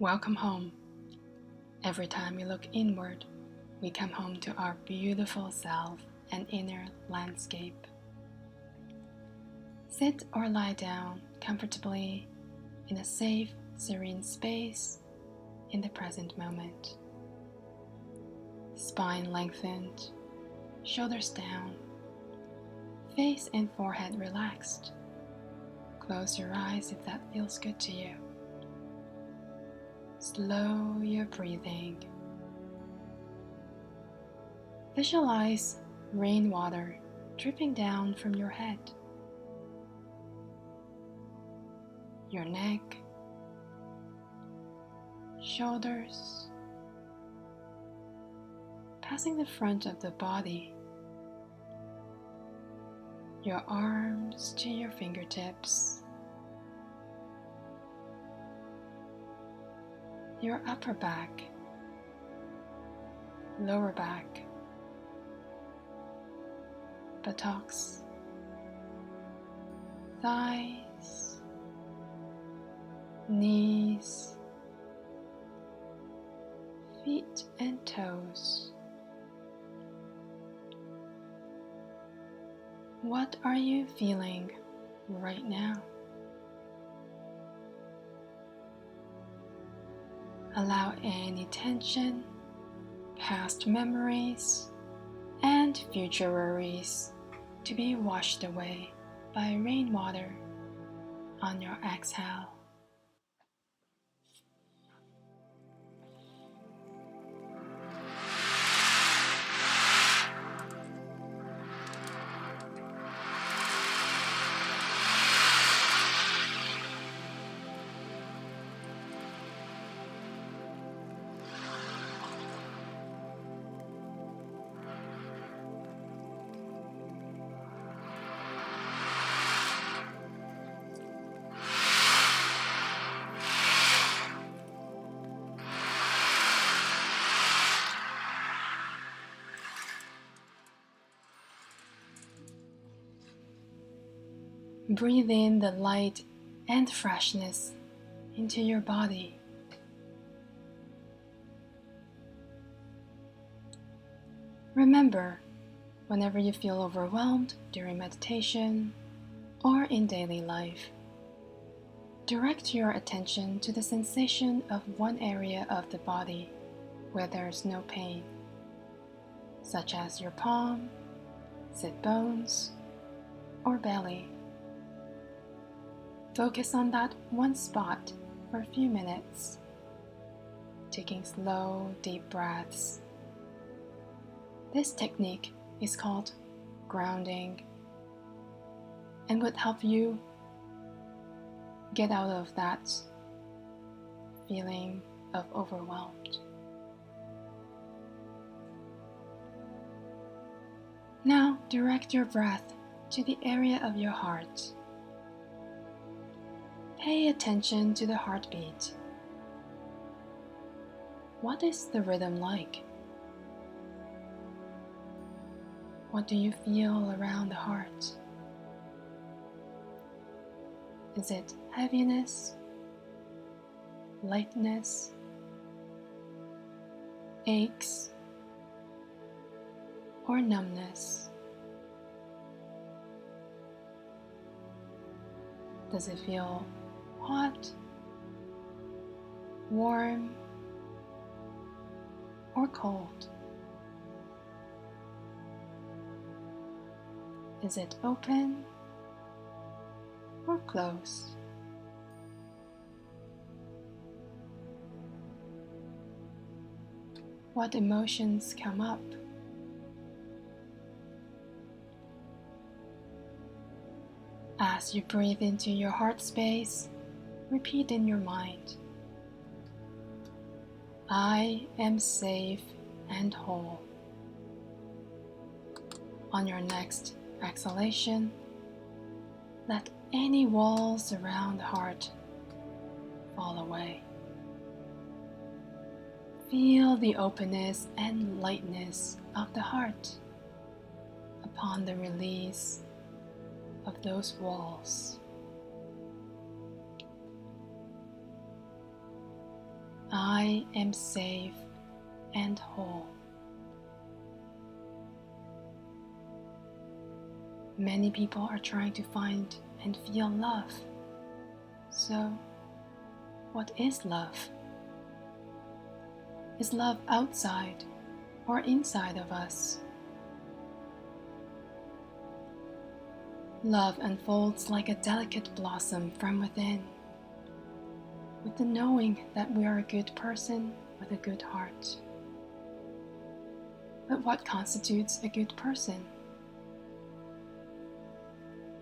Welcome home. Every time we look inward, we come home to our beautiful self and inner landscape. Sit or lie down comfortably in a safe, serene space in the present moment. Spine lengthened, shoulders down, face and forehead relaxed. Close your eyes if that feels good to you. Slow your breathing. Visualize rainwater dripping down from your head, your neck, shoulders, passing the front of the body, your arms to your fingertips, your upper back, lower back, buttocks, thighs, knees, feet and toes. What are you feeling right now? Allow any tension, past memories, and future worries to be washed away by rainwater on your exhale. Breathe in the light and freshness into your body. Remember, whenever you feel overwhelmed during meditation or in daily life, direct your attention to the sensation of one area of the body where there is no pain, such as your palm, sit bones, or belly. Focus on that one spot for a few minutes, taking slow, deep breaths. This technique is called grounding and would help you get out of that feeling of overwhelmed. Now direct your breath to the area of your heart. Pay attention to the heartbeat. What is the rhythm like? What do you feel around the heart? Is it heaviness, lightness, aches, or numbness? Does it feel hot, warm, or cold? Is it open or closed? What emotions come up? As you breathe into your heart space, repeat in your mind, I am safe and whole. On your next exhalation, let any walls around the heart fall away. Feel the openness and lightness of the heart upon the release of those walls. I am safe and whole. Many people are trying to find and feel love. So, what is love? Is love outside or inside of us? Love unfolds like a delicate blossom from within, with the knowing that we are a good person with a good heart. But what constitutes a good person?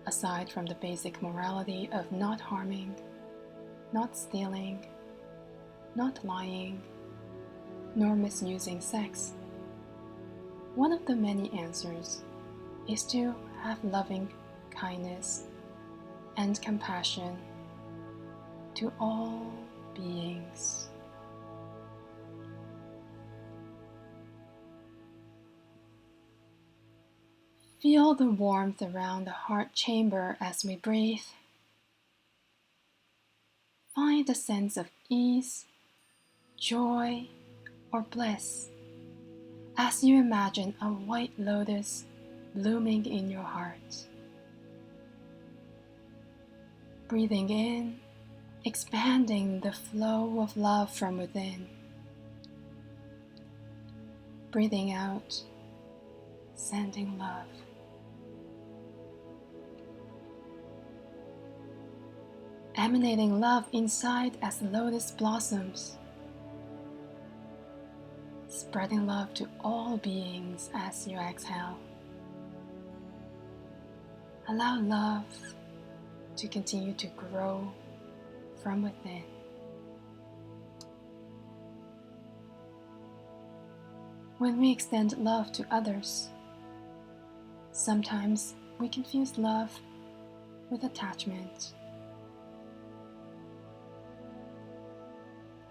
Aside from the basic morality of not harming, not stealing, not lying, nor misusing sex, one of the many answers is to have loving kindness and compassion to all beings. Feel the warmth around the heart chamber as we breathe. Find a sense of ease, joy, or bliss as you imagine a white lotus blooming in your heart. Breathing in, expanding the flow of love from within. Breathing out, sending love. Emanating love inside as lotus blossoms. Spreading love to all beings as you exhale. Allow love to continue to grow from within. When we extend love to others, sometimes we confuse love with attachment.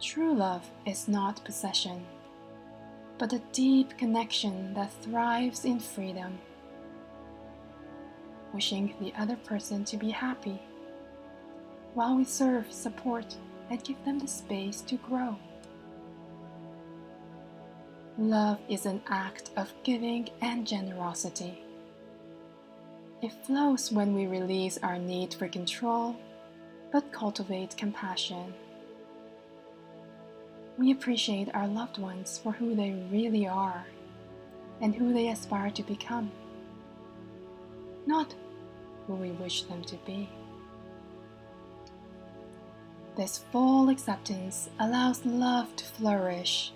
True love is not possession, but a deep connection that thrives in freedom, wishing the other person to be happy, while we serve, support, and give them the space to grow. Love is an act of giving and generosity. It flows when we release our need for control, but cultivate compassion. We appreciate our loved ones for who they really are and who they aspire to become, not who we wish them to be. This full acceptance allows love to flourish,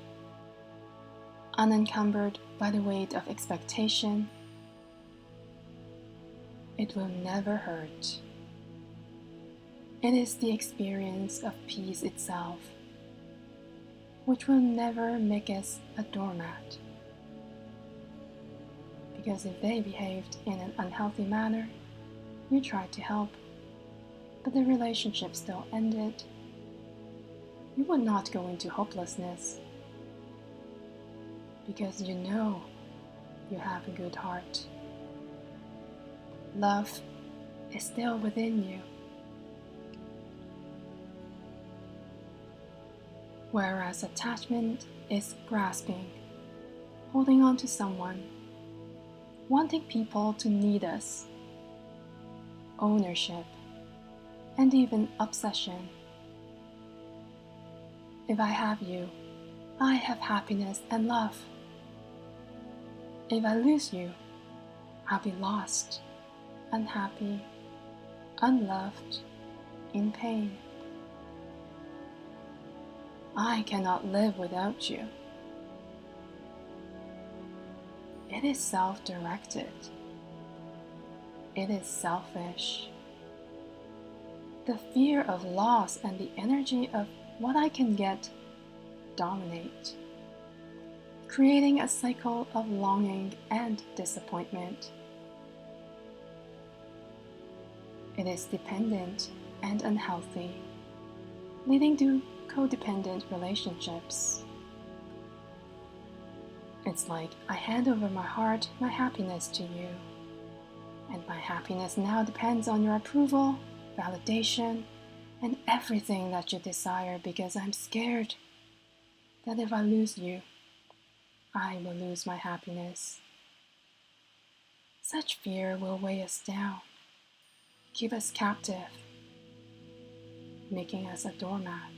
unencumbered by the weight of expectation. It will never hurt. It is the experience of peace itself, which will never make us a doormat. Because if they behaved in an unhealthy manner, you tried to help, but the relationship still ended, you would not go into hopelessness, because you know you have a good heart. Love is still within you. Whereas attachment is grasping, holding on to someone, wanting people to need us, ownership, and even obsession. If I have you, I have happiness and love. If I lose you, I'll be lost, unhappy, unloved, in pain. I cannot live without you. It is self-directed. It is selfish. The fear of loss and the energy of what I can get dominate, creating a cycle of longing and disappointment. It is dependent and unhealthy, leading to codependent relationships. It's like I hand over my heart, my happiness to you, and my happiness now depends on your approval, validation, and everything that you desire because I'm scared that if I lose you, I will lose my happiness. Such fear will weigh us down, keep us captive, making us a doormat.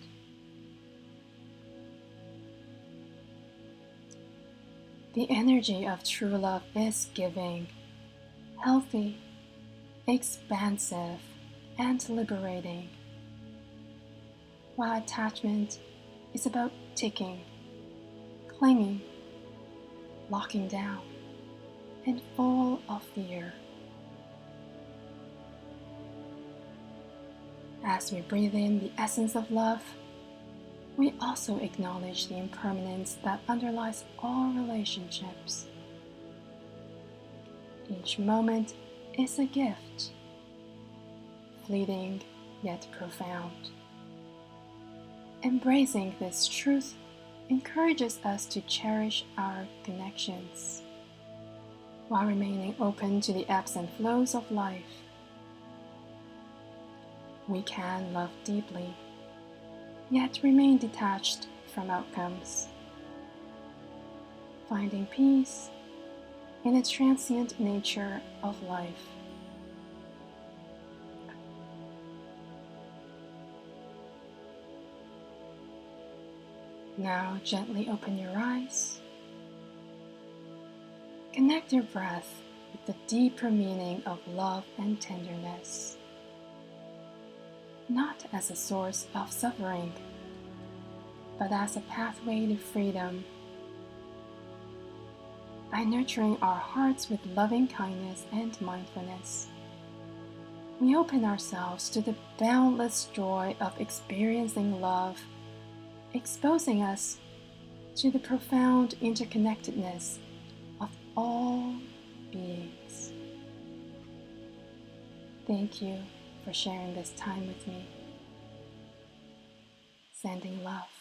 The energy of true love is giving, healthy, expansive, and liberating, while attachment is about ticking, clinging, locking down, and full of fear. As we breathe in the essence of love, we also acknowledge the impermanence that underlies all relationships. Each moment is a gift, fleeting yet profound. Embracing this truth encourages us to cherish our connections, while remaining open to the ebbs and flows of life. We can love deeply, yet remain detached from outcomes, finding peace in the transient nature of life. Now gently open your eyes. Connect your breath with the deeper meaning of love and tenderness, not as a source of suffering, but as a pathway to freedom. By nurturing our hearts with loving kindness and mindfulness, we open ourselves to the boundless joy of experiencing love, exposing us to the profound interconnectedness of all beings. Thank you for sharing this time with me. Sending love.